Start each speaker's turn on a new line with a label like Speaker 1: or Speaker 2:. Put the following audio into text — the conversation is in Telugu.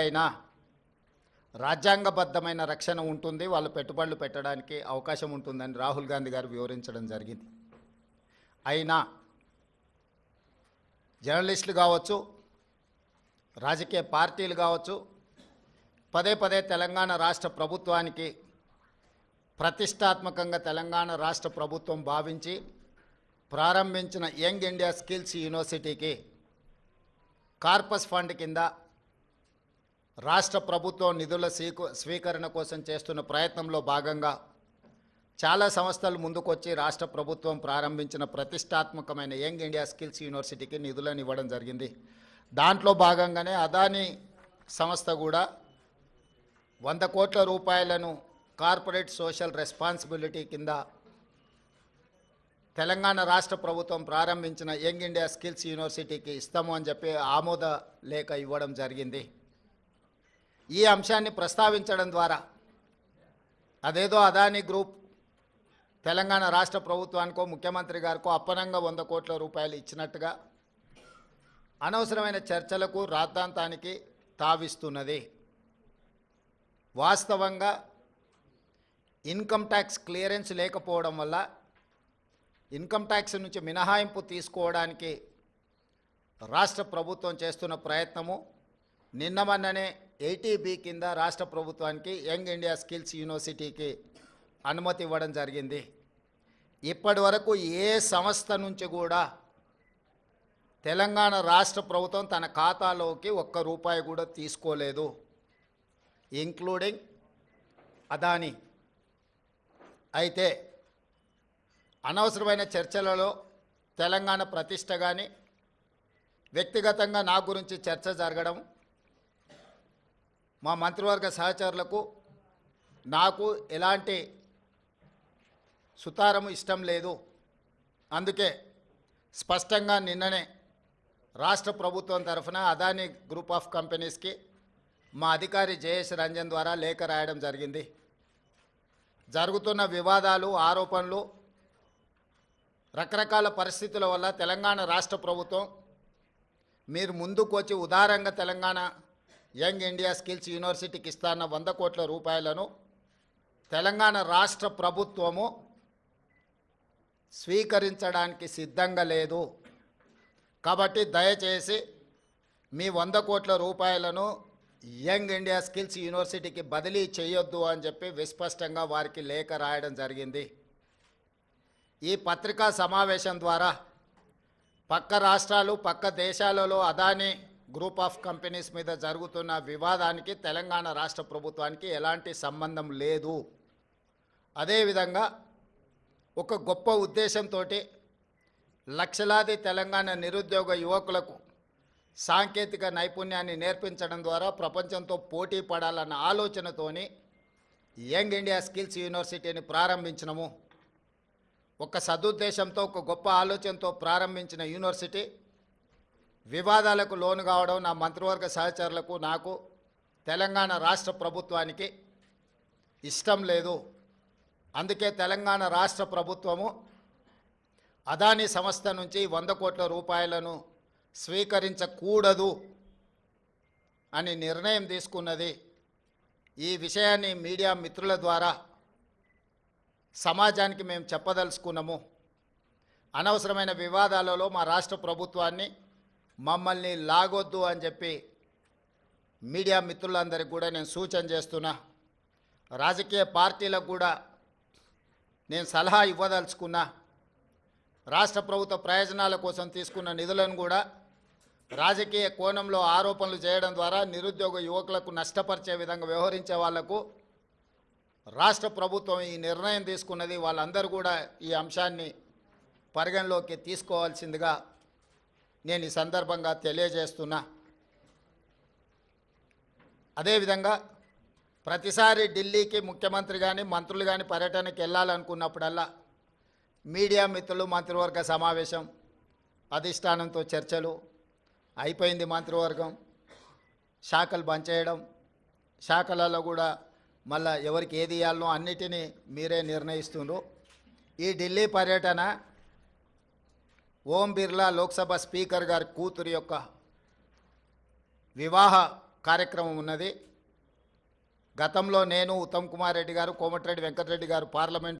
Speaker 1: అయినా రాజ్యాంగబద్ధమైన రక్షణ ఉంటుంది, వాళ్ళు పెట్టుబడులు పెట్టడానికి అవకాశం ఉంటుందని రాహుల్ గాంధీ గారు వివరించడం జరిగింది. అయినా జర్నలిస్టులు కావచ్చు, రాజకీయ పార్టీలు కావచ్చు, పదే పదే తెలంగాణ రాష్ట్ర ప్రభుత్వానికి ప్రతిష్టాత్మకంగా తెలంగాణ రాష్ట్ర ప్రభుత్వం భావించి ప్రారంభించిన యంగ్ ఇండియా స్కిల్స్ యూనివర్సిటీకి కార్పస్ ఫండ్ కింద రాష్ట్ర ప్రభుత్వం నిధుల స్వీకరణ కోసం చేస్తున్న ప్రయత్నంలో భాగంగా చాలా సంస్థలు ముందుకొచ్చి రాష్ట్ర ప్రభుత్వం ప్రారంభించిన ప్రతిష్టాత్మకమైన యంగ్ ఇండియా స్కిల్స్ యూనివర్సిటీకి నిధులను ఇవ్వడం జరిగింది. దాంట్లో భాగంగానే అదానీ సంస్థ కూడా 100 కోట్ల రూపాయలను కార్పొరేట్ సోషల్ రెస్పాన్సిబిలిటీ కింద తెలంగాణ రాష్ట్ర ప్రభుత్వం ప్రారంభించిన యంగ్ ఇండియా స్కిల్స్ యూనివర్సిటీకి ఇస్తాము అని చెప్పి ఆమోద లేఖ ఇవ్వడం జరిగింది. ఈ అంశాన్ని ప్రస్తావించడం ద్వారా అదేదో అదానీ గ్రూప్ తెలంగాణ రాష్ట్ర ప్రభుత్వానికో ముఖ్యమంత్రి గారికో అప్పనంగా 100 కోట్ల రూపాయలు ఇచ్చినట్టుగా అనవసరమైన చర్చలకు రాద్ధాంతానికి తావిస్తున్నది. వాస్తవంగా ఇన్కమ్ ట్యాక్స్ క్లియరెన్స్ లేకపోవడం వల్ల ఇన్కమ్ ట్యాక్స్ నుంచి మినహాయింపు తీసుకోవడానికి రాష్ట్ర ప్రభుత్వం చేస్తున్న ప్రయత్నము నిన్న మొన్ననే 80B కింద రాష్ట్ర ప్రభుత్వానికి యంగ్ ఇండియా స్కిల్స్ యూనివర్సిటీకి అనుమతి ఇవ్వడం జరిగింది. ఇప్పటి వరకు ఏ సంస్థ నుంచి కూడా తెలంగాణ రాష్ట్ర ప్రభుత్వం తన ఖాతాలోకి ₹1 కూడా తీసుకోలేదు, ఇంక్లూడింగ్ అదానీ. అయితే అనవసరమైన చర్చలలో తెలంగాణ ప్రతిష్ట కానీ వ్యక్తిగతంగా నా గురించి చర్చ జరగడం మా మంత్రివర్గ సహచరులకు నాకు ఎలాంటి సుతారము ఇష్టం లేదు. అందుకే స్పష్టంగా నిన్ననే రాష్ట్ర ప్రభుత్వం తరఫున అదానీ గ్రూప్ ఆఫ్ కంపెనీస్కి మా అధికారి జయేష్ రంజన్ ద్వారా లేఖ రాయడం జరిగింది. జరుగుతున్న వివాదాలు, ఆరోపణలు, రకరకాల పరిస్థితుల వల్ల తెలంగాణ రాష్ట్ర ప్రభుత్వం మీరు ముందుకు వచ్చి ఉదారంగా తెలంగాణ యంగ్ ఇండియా స్కిల్స్ యూనివర్సిటీకి ఇస్తాన్న 100 కోట్ల రూపాయలను తెలంగాణ రాష్ట్ర ప్రభుత్వము స్వీకరించడానికి సిద్ధంగా లేదు. కాబట్టి దయచేసి మీ 100 కోట్ల రూపాయలను యంగ్ ఇండియా స్కిల్స్ యూనివర్సిటీకి బదిలీ చేయొద్దు అని చెప్పి విస్పష్టంగా వారికి లేఖ రాయడం జరిగింది. ఈ పత్రికా సమావేశం ద్వారా పక్క రాష్ట్రాలు, పక్క దేశాలలో అదానీ గ్రూప్ ఆఫ్ కంపెనీస్ మీద జరుగుతున్న వివాదానికి తెలంగాణ రాష్ట్ర ప్రభుత్వానికి ఎలాంటి సంబంధం లేదు. అదేవిధంగా ఒక గొప్ప ఉద్దేశంతో లక్షలాది తెలంగాణ నిరుద్యోగ యువకులకు సాంకేతిక నైపుణ్యాన్ని నేర్పించడం ద్వారా ప్రపంచంతో పోటీ పడాలన్న ఆలోచనతోని యంగ్ ఇండియా స్కిల్స్ యూనివర్సిటీని ప్రారంభించినము. ఒక సదుద్దేశంతో, ఒక గొప్ప ఆలోచనతో ప్రారంభించిన యూనివర్సిటీ వివాదాలకు లోను కావడం నా మంత్రివర్గ సహచరులకు, నాకు, తెలంగాణ రాష్ట్ర ప్రభుత్వానికి ఇష్టం లేదు. అందుకే తెలంగాణ రాష్ట్ర ప్రభుత్వము అదానీ సంస్థ నుంచి 100 కోట్ల రూపాయలను స్వీకరించకూడదు అని నిర్ణయం తీసుకున్నది. ఈ విషయాన్ని మీడియా మిత్రుల ద్వారా సమాజానికి మేము చెప్పదలుచుకున్నాము. అనవసరమైన వివాదాలలో మా రాష్ట్ర ప్రభుత్వాన్ని, మమ్మల్ని లాగొద్దు అని చెప్పి మీడియా మిత్రులందరికీ కూడా నేను సూచన చేస్తున్నా. రాజకీయ పార్టీలకు కూడా నేను సలహా ఇవ్వదలుచుకున్నా. రాష్ట్ర ప్రభుత్వ ప్రయోజనాల కోసం తీసుకున్న నిధులను కూడా రాజకీయ కోణంలో ఆరోపణలు చేయడం ద్వారా నిరుద్యోగ యువకులకు నష్టపరిచే విధంగా వ్యవహరించే వాళ్లకు రాష్ట్ర ప్రభుత్వం ఈ నిర్ణయం తీసుకున్నది. వాళ్ళందరూ కూడా ఈ అంశాన్ని పరిగణలోకి తీసుకోవాల్సిందిగా నేను ఈ సందర్భంగా తెలియజేస్తున్నా. అదేవిధంగా ప్రతిసారి ఢిల్లీకి ముఖ్యమంత్రి కానీ మంత్రులు కానీ పర్యటనకి వెళ్ళాలనుకున్నప్పుడల్లా మీడియా మిత్రులు మంత్రివర్గ సమావేశం, అధిష్టానంతో చర్చలు అయిపోయింది. మంత్రివర్గం శాఖలు బంద్ చేయడం, శాఖలలో కూడా మళ్ళా ఎవరికి ఏది ఇవ్వాలనో అన్నిటినీ మీరే నిర్ణయిస్తున్నారు. ఈ ఢిల్లీ పర్యటన ఓం బిర్లా లోక్సభ స్పీకర్ గారి కూతురు యొక్క వివాహ కార్యక్రమం ఉన్నది. గతంలో నేను, ఉత్తమ్ కుమార్ రెడ్డి గారు, కోమటిరెడ్డి వెంకటరెడ్డి గారు పార్లమెంట్